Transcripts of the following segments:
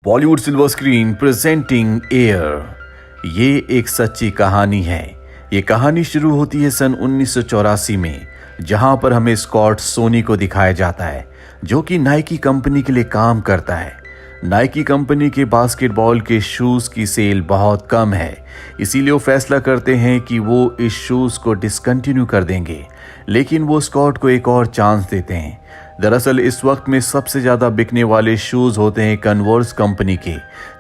Bollywood silver screen presenting air. ये एक सच्ची कहानी है। ये कहानी शुरू होती है सन 1984 में, जहां पर हमें स्कॉट सोनी को दिखाया जाता है, जो कि नाइकी कंपनी के लिए काम करता है। नाइकी कंपनी के बास्केटबॉल के शूज की सेल बहुत कम है, इसीलिए वो फैसला करते हैं कि वो इस शूज को डिसकंटिन्यू कर देंगे। लेकिन वो स्कॉट को एक और चांस देते हैं। दरअसल इस वक्त में सबसे ज्यादा बिकने वाले शूज होते हैं कन्वर्स कंपनी के,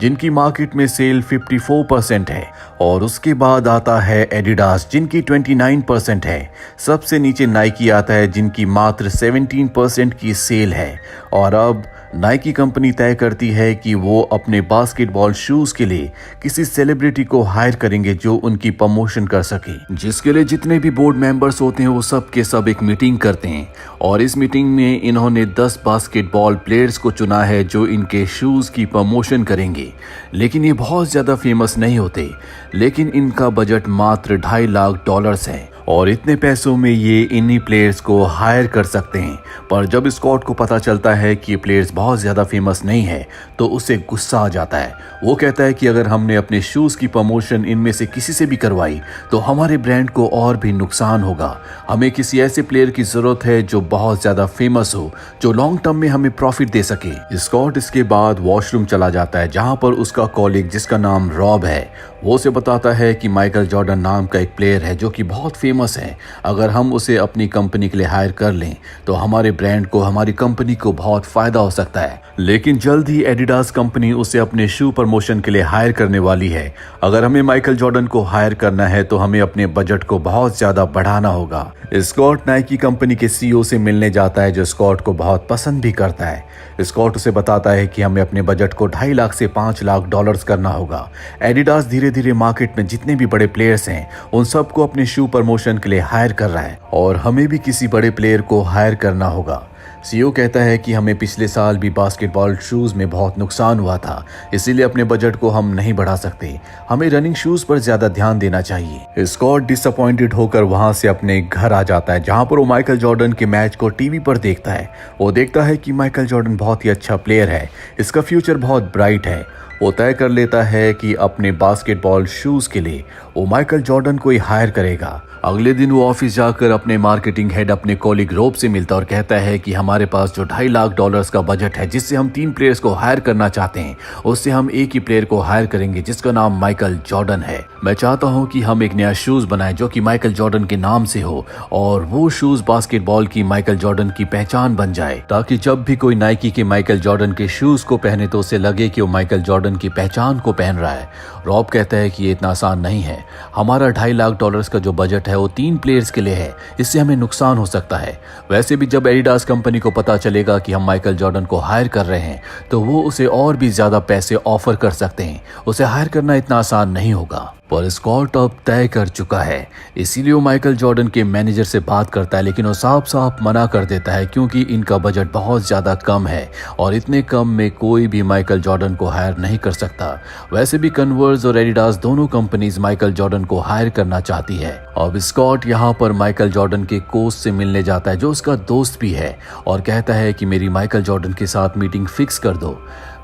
जिनकी मार्केट में सेल 54% है, और उसके बाद आता है एडिडास, जिनकी 29% है। सबसे नीचे नाइकी आता है, जिनकी मात्र 17% की सेल है। और अब नाइकी कंपनी तय करती है कि वो अपने बास्केटबॉल शूज के लिए किसी सेलिब्रिटी को हायर करेंगे जो उनकी प्रमोशन कर सके, जिसके लिए जितने भी बोर्ड मेंबर्स होते हैं वो सब के सब एक मीटिंग करते हैं। और इस मीटिंग में इन्होंने 10 बास्केटबॉल प्लेयर्स को चुना है जो इनके शूज की प्रमोशन करेंगे। लेकिन ये बहुत ज्यादा फेमस नहीं होते, लेकिन इनका बजट मात्र $2.5 लाख है, और इतने पैसों में ये इन्हीं प्लेयर्स को हायर कर सकते हैं। पर जब स्कॉट को पता चलता है कि ये प्लेयर्स बहुत ज़्यादा फेमस नहीं है, तो उसे गुस्सा आ जाता है। वो कहता है कि अगर हमने अपने शूज़ की प्रमोशन इनमें से किसी से भी करवाई तो हमारे ब्रांड को और भी नुकसान होगा। हमें किसी ऐसे प्लेयर की ज़रूरत है जो बहुत ज़्यादा फेमस हो, जो लॉन्ग टर्म में हमें प्रॉफिट दे सके। स्कॉट इसके बाद वॉशरूम चला जाता है, जहाँ पर उसका कॉलीग, जिसका नाम रॉब है, वो उसे बताता है कि माइकल जॉर्डन नाम का एक प्लेयर है जो कि बहुत फेमस है। अगर हम उसे अपनी कंपनी के लिए हायर कर लें तो हमारे ब्रांड को, हमारी कंपनी को बहुत फायदा हो सकता है। लेकिन जल्द ही एडिडास कंपनी उसे अपने शू प्रमोशन के लिए हायर करने वाली है। अगर हमें माइकल जॉर्डन को हायर करना है तो हमें अपने बजट को बहुत ज्यादा बढ़ाना होगा। स्कॉट नाइकी कंपनी के सीईओ से मिलने जाता है, जो स्कॉट को बहुत पसंद भी करता है। स्कॉट उसे बताता है कि हमें अपने बजट को $2.5 लाख से $5 लाख करना होगा। एडिडास धीरे धीरे मार्केट में जितने भी बड़े प्लेयर्स हैं उन सबको अपने शू प्रमोशन के लिए हायर कर रहा है, और हमें भी किसी बड़े प्लेयर को हायर करना होगा। सीईओ कहता है कि हमें पिछले साल भी बास्केटबॉल शूज में बहुत नुकसान हुआ था, इसीलिए अपने बजट को हम नहीं बढ़ा सकते। हमें रनिंग शूज पर ज्यादा ध्यान देना चाहिए। स्कॉट डिसअपॉइंटेड होकर वहां से अपने घर आ जाता है, जहां पर वो माइकल जॉर्डन के मैच को टीवी पर देखता है। वो देखता है कि माइकल जॉर्डन बहुत ही अच्छा प्लेयर है, इसका फ्यूचर बहुत ब्राइट है। वो तय कर लेता है कि अपने बास्केटबॉल शूज के लिए वो माइकल जॉर्डन को ही हायर करेगा। अगले दिन वो ऑफिस जाकर अपने मार्केटिंग हेड, अपने कॉलीग रॉब से मिलता और कहता है कि हमारे पास जो $2.5 लाख का बजट है, जिससे हम 3 प्लेयर्स को हायर करना चाहते हैं, उससे हम एक ही प्लेयर को हायर करेंगे जिसका नाम माइकल जॉर्डन है। मैं चाहता हूं कि हम एक नया शूज बनाएं जो कि माइकल जॉर्डन के नाम से हो, और वो शूज बास्केटबॉल की माइकल जॉर्डन की पहचान बन जाए, ताकि जब भी कोई नाइकी के माइकल जॉर्डन के शूज को पहने तो उसे लगे कि वो माइकल जॉर्डन की पहचान को पहन रहा है। रॉब कहता है कि ये इतना आसान नहीं है। हमारा $2.5 लाख का जो बजट है वो 3 प्लेयर्स के लिए है, इससे हमें नुकसान हो सकता है। वैसे भी जब एडिडास कंपनी को पता चलेगा कि हम माइकल जॉर्डन को हायर कर रहे हैं तो वो उसे और भी ज्यादा पैसे ऑफर कर सकते हैं। उसे हायर करना इतना आसान नहीं होगा। पर स्कॉट अब तय कर चुका है, इसीलिए वो माइकल जॉर्डन के मैनेजर से बात करता है, लेकिन वो साफ साफ मना कर देता है क्योंकि इनका बजट बहुत ज्यादा कम है और इतने कम में कोई भी माइकल जॉर्डन को हायर नहीं कर सकता। वैसे भी कन्वर्स और एडिडास दोनों कंपनीज माइकल जॉर्डन को हायर करना चाहती है। अब स्कॉट यहाँ पर माइकल जॉर्डन के कोच से मिलने जाता है, जो उसका दोस्त भी है, और कहता है कि मेरी माइकल जॉर्डन के साथ मीटिंग फिक्स कर दो।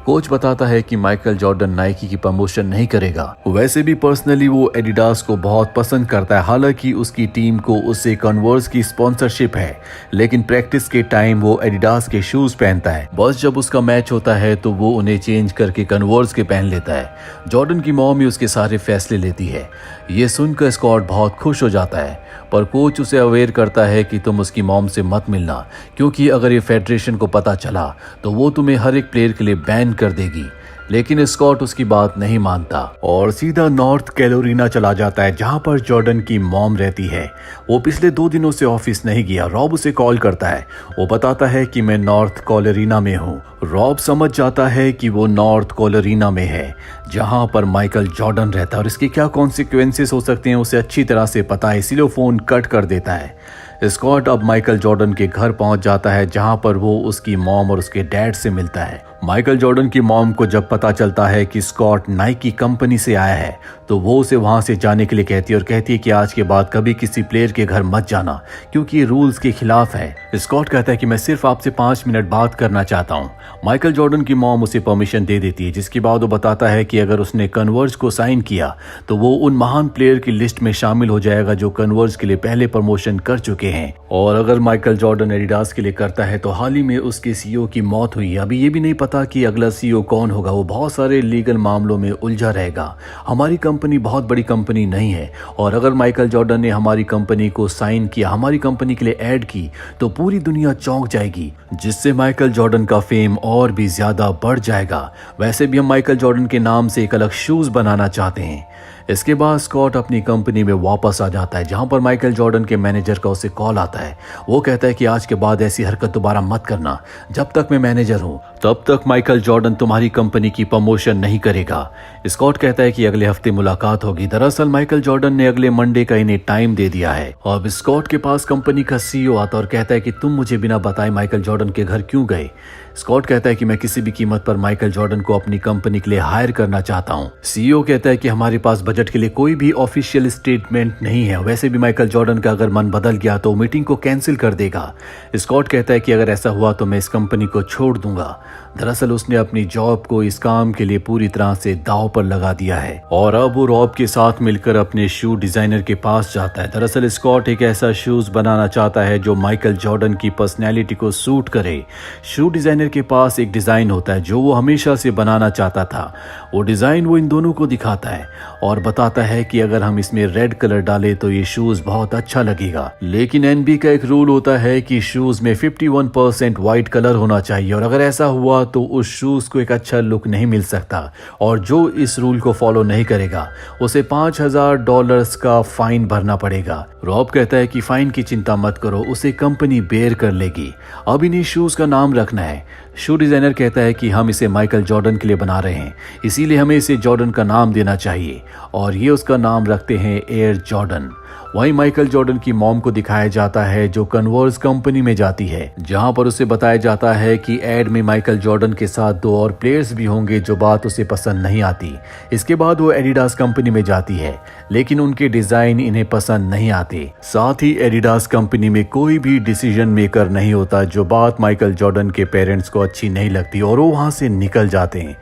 कोच बताता है कि माइकल जॉर्डन नाइकी की प्रमोशन नहीं करेगा। वैसे भी पर्सनली वो एडिडास को बहुत पसंद करता है, हालांकि उसकी टीम को उससे कन्वर्स की स्पॉन्सरशिप है, लेकिन प्रैक्टिस के टाइम वो एडिडास के शूज पहनता है। बस जब उसका मैच होता है तो वो उन्हें चेंज करके कन्वर्स के पहन लेता है। जॉर्डन की मॉम ही उसके सारे फैसले लेती है। ये सुनकर स्कॉट बहुत खुश हो जाता है, पर कोच उसे अवेयर करता है कि तुम उसकी मॉम से मत मिलना, क्योंकि अगर ये फेडरेशन को पता चला तो वो तुम्हें हर एक प्लेयर के लिए बैन कर देगी। लेकिन स्कॉट उसकी बात नहीं मानता और सीधा नॉर्थ कैरोलिना चला जाता है, जहां पर जॉर्डन की मॉम रहती है। वो पिछले 2 दिनों से ऑफिस नहीं गया। रॉब उसे कॉल करता है। वो बताता है कि मैं नॉर्थ कैरोलिना में हूँ। रॉब समझ जाता है कि वो नॉर्थ कैरोलिना में है, जहां पर माइकल जॉर्डन रहता है, और इसके क्या कॉन्सिक्वेंसेस हो सकते हैं उसे अच्छी तरह से पता है, इसीलिए वो फोन कट कर देता है। स्कॉट अब माइकल जॉर्डन के घर पहुंच जाता है, जहां पर वो उसकी मॉम और उसके डैड से मिलता है। माइकल जॉर्डन की मॉम को जब पता चलता है कि स्कॉट नाइकी कंपनी से आया है तो वो उसे वहां से जाने के लिए कहती है और कहती है कि आज के बाद कभी किसी प्लेयर के घर मत जाना क्योंकि ये रूल्स के खिलाफ है। स्कॉट कहता है कि मैं सिर्फ आपसे 5 मिनट बात करना चाहता हूँ। माइकल जॉर्डन की मॉम उसे परमिशन दे देती है, जिसके बाद वो बताता है कि अगर उसने कन्वर्स को साइन किया तो वो उन महान प्लेयर की लिस्ट में शामिल हो जाएगा जो कन्वर्स के लिए पहले प्रमोशन कर चुके हैं। और अगर माइकल जॉर्डन एडिडास के लिए करता है तो हाल ही में उसके सीईओ की मौत हुई है। अभी ये भी नहीं पता कि अगला सीईओ कौन होगा, वो बहुत सारे लीगल मामलों में उलझा रहेगा। हमारी कंपनी बहुत बड़ी कंपनी नहीं है और अगर माइकल जॉर्डन ने हमारी कंपनी को साइन किया, हमारी कंपनी के लिए ऐड की तो पूरी दुनिया चौंक जाएगी, जिससे माइकल जॉर्डन का फेम और भी ज्यादा बढ़ जाएगा। वैसे भी हम माइकल जॉर्डन के नाम से एक अलग शूज बनाना चाहते हैं। इसके बाद स्कॉट अपनी कंपनी में वापस आ जाता है, जहां पर माइकल जॉर्डन के मैनेजर का उसे कॉल आता है। वो कहता है कि आज के बाद ऐसी हरकत दोबारा मत करना, जब तक मैं मैनेजर हूं तब तक माइकल जॉर्डन तुम्हारी कंपनी की प्रमोशन नहीं करेगा। स्कॉट कहता है कि अगले हफ्ते मुलाकात होगी। दरअसल माइकल जॉर्डन ने अगले मंडे का इन्हें टाइम दे दिया है। अब स्कॉट के पास कंपनी का सीईओ आता और कहता है कि तुम मुझे बिना बताए माइकल जॉर्डन के घर क्यों गए। स्कॉट कहता है कि मैं किसी भी कीमत पर माइकल जॉर्डन को अपनी कंपनी के लिए हायर करना चाहता हूं। सीईओ कहता है कि हमारे पास बजट के लिए कोई भी ऑफिशियल स्टेटमेंट नहीं है। वैसे भी माइकल जॉर्डन का अगर मन बदल गया तो मीटिंग को कैंसिल कर देगा। स्कॉट कहता है कि अगर ऐसा हुआ तो मैं इस कंपनी को छोड़ दूंगा। दरअसल उसने अपनी जॉब को इस काम के लिए पूरी तरह से दांव पर लगा दिया है और अब वो रॉब के साथ मिलकर अपने शू डिजाइनर के पास जाता है। दरअसल स्कॉट एक ऐसा शूज बनाना चाहता है जो माइकल जॉर्डन की पर्सनैलिटी को सूट करे। शू डिजाइनर के पास एक डिजाइन होता है जो वो हमेशा से बनाना चाहता था। वो डिजाइन वो इन दोनों को दिखाता है और बताता है कि अगर हम इसमें रेड कलर डालें तो ये शूज बहुत अच्छा लगेगा। लेकिन एनबी का एक रूल होता है कि शूज में 51% व्हाइट कलर होना चाहिए और अगर ऐसा हुआ तो उस शूज को एक अच्छा लुक नहीं मिल सकता और जो इस रूल को फॉलो नहीं करेगा उसे $5,000 का फाइन भरना पड़ेगा। रॉब कहता है कि फाइन की चिंता मत करो, उसे कंपनी बेयर कर लेगी। अब इन्हें शूज का नाम रखना है। शू डिजाइनर कहता है कि हम इसे माइकल जॉर्डन के लिए बना रहे हैं, इसीलिए हमें इसे जॉर्डन का नाम देना चाहिए और ये उसका नाम रखते हैं एयर जॉर्डन। वहीं माइकल जॉर्डन की मॉम को दिखाया जाता है जो कन्वर्स कंपनी में जाती है, जहां पर उसे बताया जाता है कि एड में माइकल जॉर्डन के साथ 2 और प्लेयर्स भी होंगे, जो बात उसे पसंद नहीं आती। इसके बाद वो एडिडास कंपनी में जाती है, लेकिन उनके डिजाइन इन्हें पसंद नहीं आते। साथ ही एडिडास कंपनी में कोई भी डिसीजन मेकर नहीं होता, जो बात माइकल जॉर्डन के पेरेंट्स को अच्छी नहीं लगती और वो वहां से निकल जाते हैं।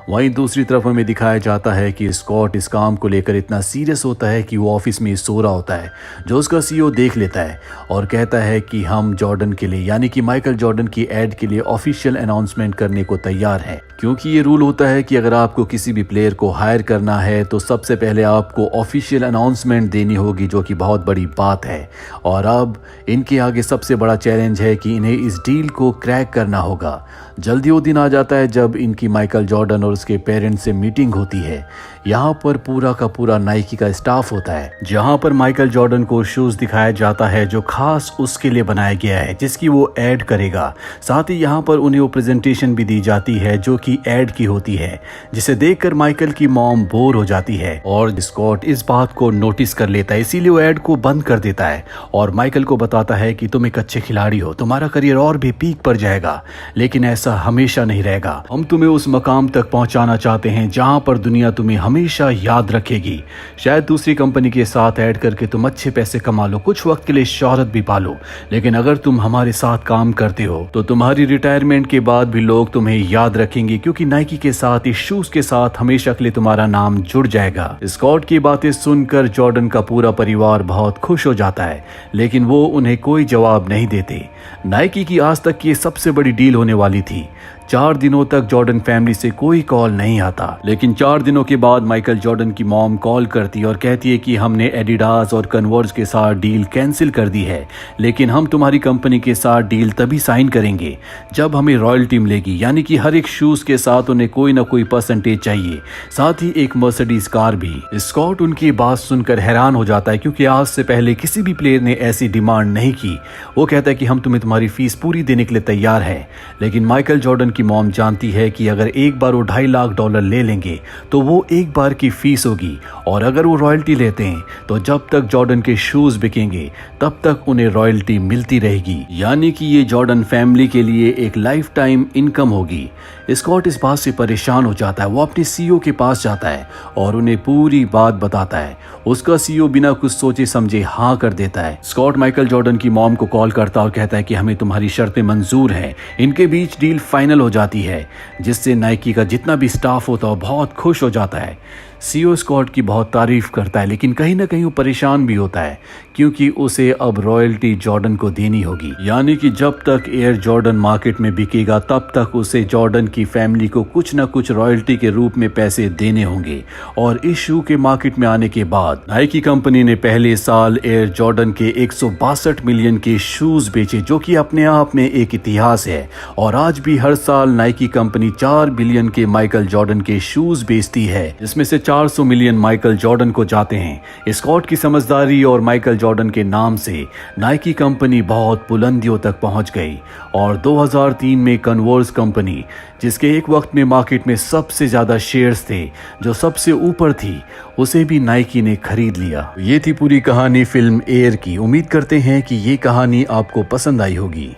वहीं दूसरी तरफ हमें दिखाया जाता है कि स्कॉट इस काम को लेकर इतना सीरियस होता है कि वो ऑफिस में सो रहा होता है, जो उसका सीईओ देख लेता है और कहता है कि हम जॉर्डन के लिए यानी कि माइकल जॉर्डन की एड के लिए ऑफिशियल अनाउंसमेंट करने को तैयार है, क्योंकि ये रूल होता है कि अगर आपको किसी भी प्लेयर को हायर करना है तो सबसे पहले आपको ऑफिशियल अनाउंसमेंट देनी होगी, जो कि बहुत बड़ी बात है। और अब इनके आगे सबसे बड़ा चैलेंज है कि इन्हें इस डील को क्रैक करना होगा। जल्दी वो दिन आ जाता है जब इनकी माइकल जॉर्डन और उसके पेरेंट्स से मीटिंग होती है। यहाँ पर पूरा का पूरा नाइकी का स्टाफ होता है, जहाँ पर माइकल जॉर्डन को शूज दिखाया जाता है जो खास उसके लिए बनाया गया है, जिसकी वो ऐड करेगा। साथ ही यहाँ पर उन्हें वो प्रेजेंटेशन भी दी जाती है जो कि ऐड की होती है, जिसे देखकर माइकल की मॉम बोर हो जाती है और स्कॉट इस बात को नोटिस कर लेता है, इसीलिए वो ऐड को बंद कर देता है और माइकल को बताता है कि तुम एक अच्छे खिलाड़ी हो, तुम्हारा करियर और भी पीक पर जाएगा, लेकिन ऐसा हमेशा नहीं रहेगा। हम तुम्हें उस मकाम तक पहुंचाना चाहते हैं जहां पर दुनिया तुम्हें हमेशा याद रखेगी। शायद दूसरी कंपनी के साथ ऐड करके तुम अच्छे पैसे कमा लो, कुछ वक्त के लिए शोहरत भी पालो, लेकिन अगर तुम हमारे साथ काम करते हो तो तुम्हारी रिटायरमेंट के बाद भी लोग तुम्हें याद रखेंगे, क्योंकि नाइकी के साथ इस शूज के साथ हमेशा के लिए तुम्हारा नाम जुड़ जाएगा। स्कॉट की बातें सुनकर जॉर्डन का पूरा परिवार बहुत खुश हो जाता है, लेकिन वो उन्हें कोई जवाब नहीं देते। नाइकी की आज तक की सबसे बड़ी डील होने वाली थी। 4 दिनों तक जॉर्डन फैमिली से कोई कॉल नहीं आता, लेकिन 4 दिनों के बाद माइकल जॉर्डन की मॉम कॉल करती और कहती है कि हमने एडिडास और कन्वर्स के साथ डील कैंसिल कर दी है, लेकिन हम तुम्हारी कंपनी के साथ डील तभी साइन करेंगे जब हमें रॉयल्टी मिलेगी, यानी कि हर एक शूज के साथ उन्हें कोई ना कोई परसेंटेज चाहिए, साथ ही एक मर्सिडीज कार भी। स्कॉट उनकी बात सुनकर हैरान हो जाता है, क्योंकि आज से पहले किसी भी प्लेयर ने ऐसी डिमांड नहीं की। वो कहता है कि हम तुम्हारी फीस पूरी देने के लिए तैयार है, लेकिन माइकल जॉर्डन की मॉम जानती है कि अगर एक बार वो $2.5 लाख ले लेंगे तो वो एक बार की फीस होगी, और अगर वो रॉयल्टी लेते हैं तो जब तक जॉर्डन के शूज बिकेंगे तब तक उन्हें रॉयल्टी मिलती रहेगी, यानी कि ये जॉर्डन फैमिली के लिए एक लाइफ टाइम इनकम होगी। स्कॉट इस बात से परेशान हो जाता है। वो अपने सीईओ के पास जाता है और उन्हें पूरी बात बताता है। उसका सीईओ बिना कुछ सोचे समझे हाँ कर देता है। स्कॉट माइकल जॉर्डन की मॉम को कॉल करता है और कहता है कि हमें तुम्हारी शर्तें मंजूर हैं। इनके बीच डील फाइनल हो जाती है, जिससे नाइकी का जितना भी स्टाफ होता है बहुत खुश हो जाता है। सीईओ स्कॉट की बहुत तारीफ करता है, लेकिन कहीं ना कहीं वो परेशान भी होता है क्योंकि उसे अब रॉयल्टी जॉर्डन को देनी होगी। यानी कि जब तक एयर जॉर्डन मार्केट में बिकेगा तब तक उसे जॉर्डन की फैमिली को कुछ न कुछ रॉयल्टी के रूप में पैसे देने होंगे। और इस शू के मार्केट में आने के बाद नाइकी कंपनी ने पहले साल एयर जॉर्डन के 162 मिलियन के शूज बेचे, जो कि अपने आप में एक इतिहास है। और आज भी हर साल नाइकी कंपनी 4 बिलियन के माइकल जॉर्डन के शूज बेचती है, जिसमें से 400 मिलियन माइकल जॉर्डन को जाते हैं। स्कॉट की समझदारी और माइकल जॉर्डन के नाम से नाइकी कंपनी बहुत बुलंदियों तक पहुंच गई और 2003 में कन्वर्स कंपनी, जिसके एक वक्त में मार्केट में सबसे ज्यादा शेयर्स थे, जो सबसे ऊपर थी, उसे भी नाइकी ने खरीद लिया। ये थी पूरी कहानी फिल्म एयर की। उम्मीद करते हैं कि ये कहानी आपको पसंद आई होगी।